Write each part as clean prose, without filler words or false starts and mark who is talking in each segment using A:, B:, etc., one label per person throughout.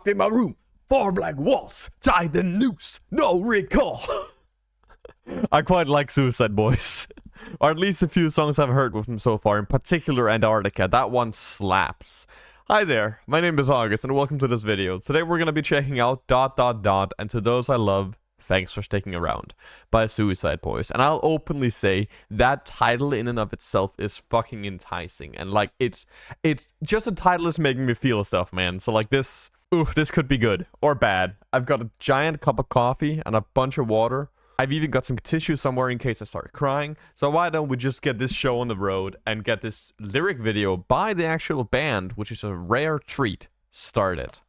A: in my room. 4 black walls, tied the noose, no recall. I quite like Suicide Boys. Or at least a few songs I've heard with them so far, in particular Antarctica. That one slaps. Hi there, my name is August and welcome to this video. Today we're gonna be checking out ... and To Those I Love, Thanks for Sticking Around by Suicide Boys. And I'll openly say that title in and of itself is fucking enticing. And like, it's just a title is making me feel stuff, man. So like this, ooh, this could be good or bad. I've got a giant cup of coffee and a bunch of water. I've even got some tissue somewhere in case I start crying. So why don't we just get this show on the road and get this lyric video by the actual band, which is a rare treat, started.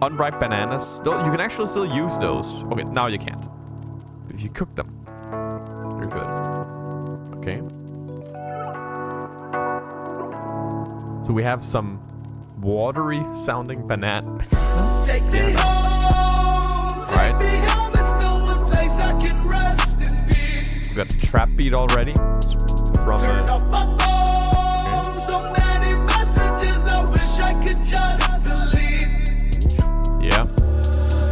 A: Unripe bananas. You can actually still use those. Okay, now you can't. But if you cook them, they're good. Okay. So we have some watery sounding banana.
B: Take me home.
A: Right.
B: Take me home. It's the one place I can rest in peace.
A: We got the trap beat already. From
B: Turn off my phone.
A: Okay.
B: So many messages. I wish I could just delete.
A: Yeah.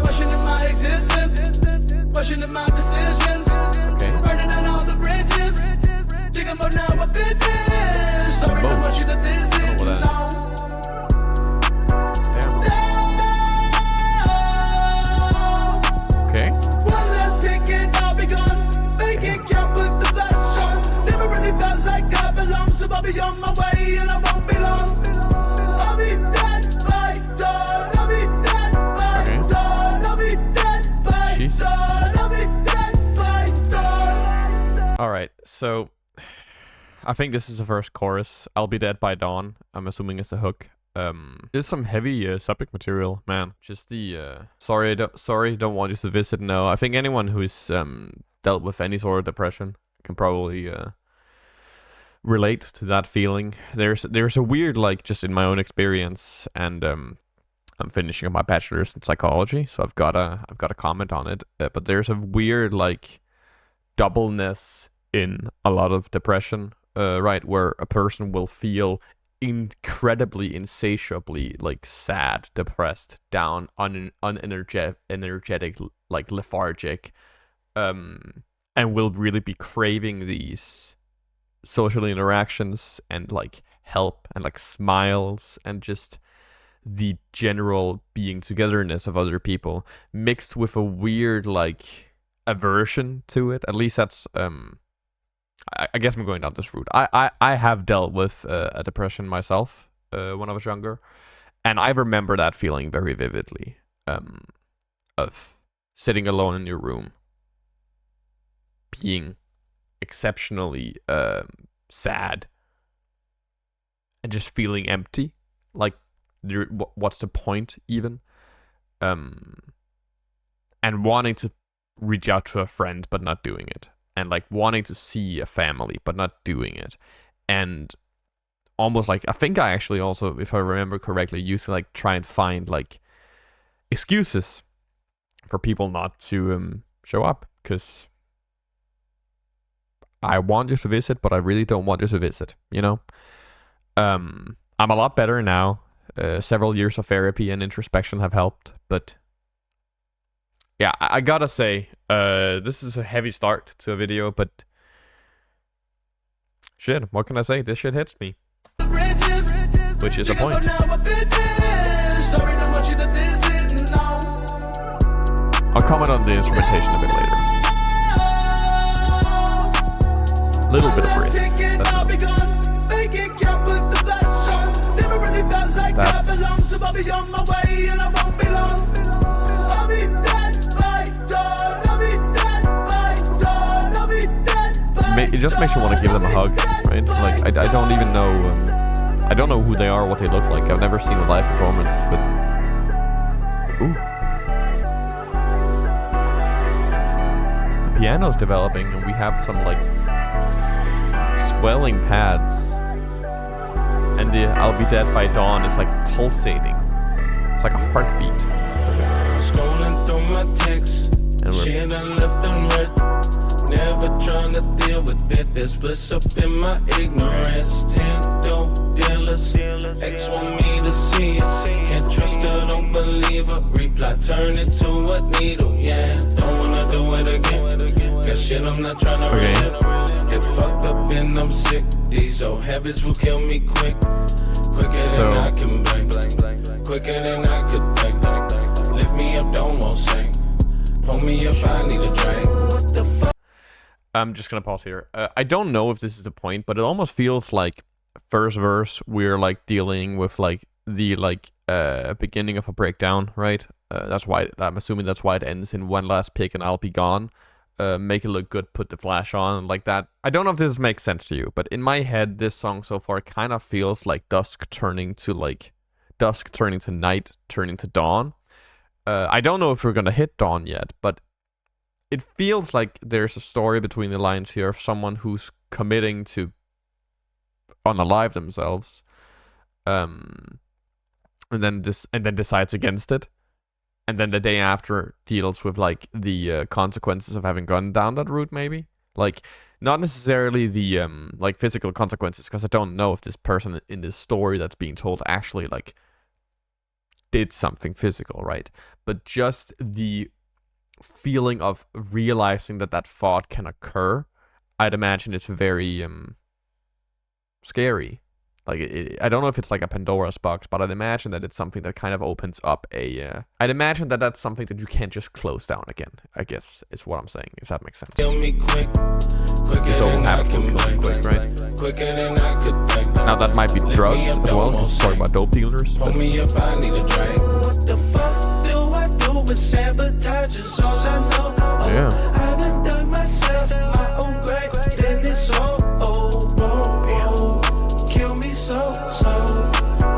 B: Questioning my existence. Questioning my decisions.
A: Okay.
B: Burning down all the bridges. Think about now I've been there. Sorry, I want you to visit.
A: What that
B: now.
A: Okay.
B: One last pick and I'll be gone. Make it count, put the flash on. Never really felt like I belong, so I'll be on my way and I won't be long. I'll be dead by dawn. I'll be dead by dawn. I'll be dead by dawn. I'll be dead by dawn.
A: All right. So I think this is the first chorus. I'll be dead by dawn. I'm assuming it's a hook. There's some heavy subject material, man. Just the sorry, don't want you to visit. No, I think anyone who's dealt with any sort of depression can probably relate to that feeling. There's a weird, like, just in my own experience, and I'm finishing up my bachelor's in psychology, so I've got a comment on it. But there's a weird, like, doubleness in a lot of depression, right, where a person will feel incredibly, insatiably, like, sad, depressed, down, unenergetic, like, lethargic, and will really be craving these social interactions and, like, help and, like, smiles and just the general being togetherness of other people, mixed with a weird, like, aversion to it. At least that's I guess I'm going down this route. I have dealt with a depression myself when I was younger, and I remember that feeling very vividly, of sitting alone in your room, being exceptionally sad, and just feeling empty. Like, what's the point even? And wanting to reach out to a friend but not doing it. And, like, wanting to see a family, but not doing it. And almost, like, I think I actually also, if I remember correctly, used to, like, try and find, like, excuses for people not to show up. Because I want you to visit, but I really don't want you to visit, you know? I'm a lot better now. Several years of therapy and introspection have helped, but yeah, I gotta say, this is a heavy start to a video, but shit, what can I say? This shit hits me. Which is a point. I'll comment on the instrumentation a bit later. Little bit of bridge. It just makes you want to give them a hug, right? Like, I don't even know, I don't know who they are, what they look like. I've never seen a live performance, but ooh. The piano's developing, and we have some, like, swelling pads. And the I'll Be Dead by Dawn is, like, pulsating. It's like a heartbeat.
B: Scrolling through my texts, shit I left unread. Never trying to deal with it. There's bliss up in my ignorance. 10 dope dealers, ex want me to see it. turn it to a needle, yeah. Don't wanna do it again. That shit I'm not trying to relive. Get fucked up and I'm sick. These old habits will kill me quick. Quicker than I can blink. Quicker than I could think. Lift me up, don't want sink. Pull me up, I need a drink. What the fuck?
A: I'm just gonna pause here. I don't know if this is the point, but it almost feels like first verse we're like dealing with like the beginning of a breakdown, right? That's why I'm assuming that's why it ends in one last pick and I'll be gone. Make it look good, put the flash on, like that. I don't know if this makes sense to you, but in my head, this song so far kind of feels like dusk turning to night, turning to dawn. I don't know if we're gonna hit dawn yet, but it feels like there's a story between the lines here of someone who's committing to unalive themselves, and then decides against it, and then the day after deals with like the consequences of having gone down that route. Maybe like not necessarily the like physical consequences, because I don't know if this person in this story that's being told actually like did something physical, right? But just the feeling of realizing that thought can occur, I'd imagine it's very scary. Like I don't know if it's like a Pandora's box, but I'd imagine that it's something that kind of opens up a I'd imagine that that's something that you can't just close down again, I guess is what I'm saying, if that makes sense.
B: Kill me quick.
A: This whole habit will kill me quick, right?
B: Quicker than I could think.
A: Now that might be drugs as well, just talking about dope dealers.
B: Pull me up, I need a drink. What the fuck do I do with sabotage is all I know.
A: Yeah.
B: I done dug myself my own grave, then it's all kill me so.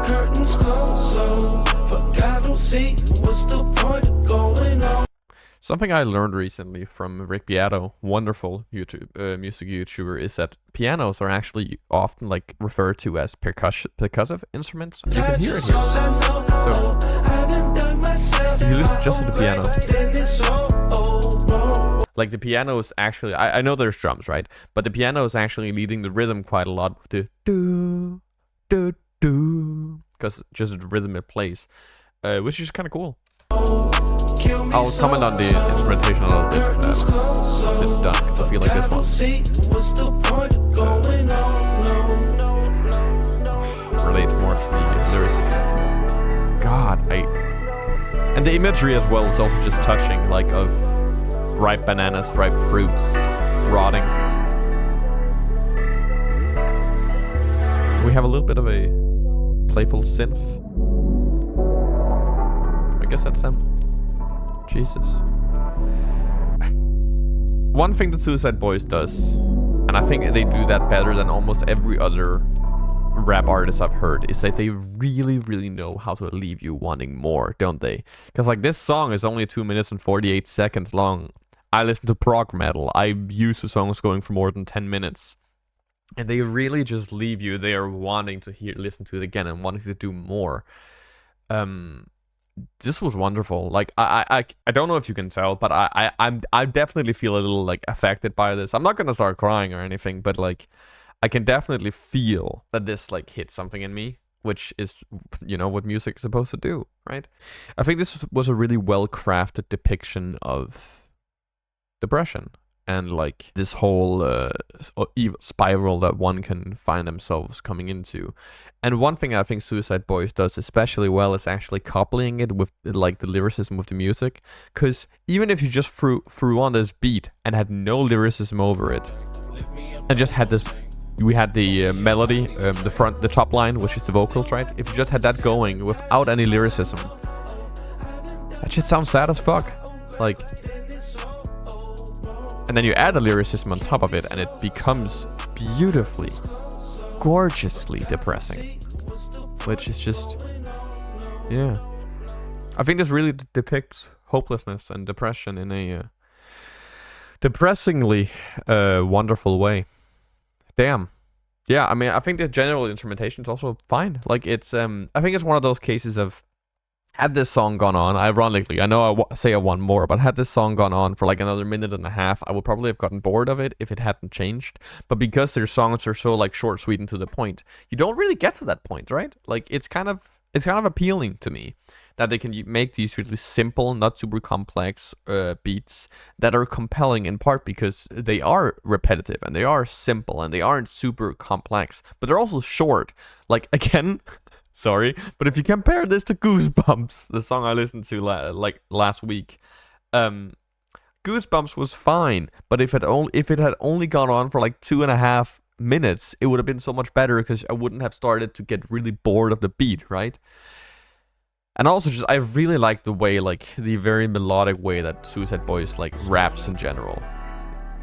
B: Curtains closed, so fuck I don't see what's the point of going on.
A: Something I learned recently from Rick Beato, wonderful music YouTuber, is that pianos are actually often like referred to as percussive instruments. You can hear it here. So if you listen just to the piano, like the piano is actually, I know there's drums, right? But the piano is actually leading the rhythm quite a lot with the do do do, because just the rhythm it plays, which is kind of cool. I'll comment on the instrumentation a little bit once it's done, because I feel like this one relates more to the lyricism. God, and the imagery as well is also just touching, like of ripe bananas, ripe fruits, rotting. We have a little bit of a playful synth. I guess that's them. Jesus. One thing that uicideBoy does, and I think they do that better than almost every other rap artist I've heard, is that they really, really know how to leave you wanting more, don't they? Because like this song is only 2 minutes and 48 seconds long. I listen to prog metal. I'm used to songs going for more than 10 minutes. And they really just leave you there wanting to listen to it again and wanting to do more. This was wonderful. Like I don't know if you can tell, but I definitely feel a little like affected by this. I'm not gonna start crying or anything, but like I can definitely feel that this like hit something in me, which is, you know, what music is supposed to do, right? I think this was a really well crafted depiction of depression and like this whole spiral that one can find themselves coming into. And one thing I think uicideBoy does especially well is actually coupling it with like the lyricism with the music. Because even if you just threw on this beat and had no lyricism over it, and just had this, we had the melody, the top line, which is the vocals, right? If you just had that going without any lyricism, that shit sounds sad as fuck. Like, and then you add the lyricism on top of it, and it becomes beautifully, gorgeously depressing, which is just, yeah. I think this really depicts hopelessness and depression in a depressingly wonderful way. Damn. Yeah, I mean, I think the general instrumentation is also fine. Like, it's I think it's one of those cases of, had this song gone on, ironically, I know I say I want more, but had this song gone on for like another minute and a half, I would probably have gotten bored of it if it hadn't changed. But because their songs are so like short, sweet, and to the point, you don't really get to that point, right? Like, it's kind of, it's kind of appealing to me that they can make these really simple, not super complex beats that are compelling, in part because they are repetitive and they are simple and they aren't super complex, but they're also short. Like, again, sorry, but if you compare this to Goosebumps, the song I listened to last week, Goosebumps was fine, but if it had only gone on for like 2.5 minutes, it would have been so much better because I wouldn't have started to get really bored of the beat, right? And also, I really like the way, like, the very melodic way that Suicide Boys, like, raps in general.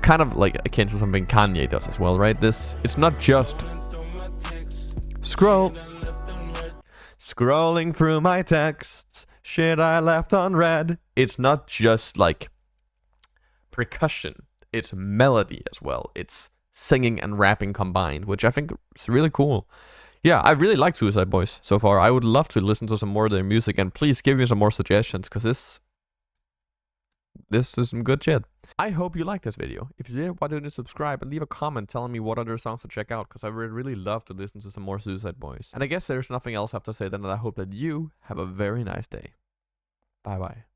A: Kind of, like, akin to something Kanye does as well, right? It's not just scrolling through my texts, shit I left unread. It's not just, like, percussion. It's melody as well. It's singing and rapping combined, which I think is really cool. Yeah, I really like Suicide Boys so far. I would love to listen to some more of their music, and please give me some more suggestions, because this is some good shit. I hope you liked this video. If you did, why don't you subscribe and leave a comment telling me what other songs to check out, because I would really love to listen to some more Suicide Boys. And I guess there's nothing else I have to say than that I hope that you have a very nice day. Bye bye.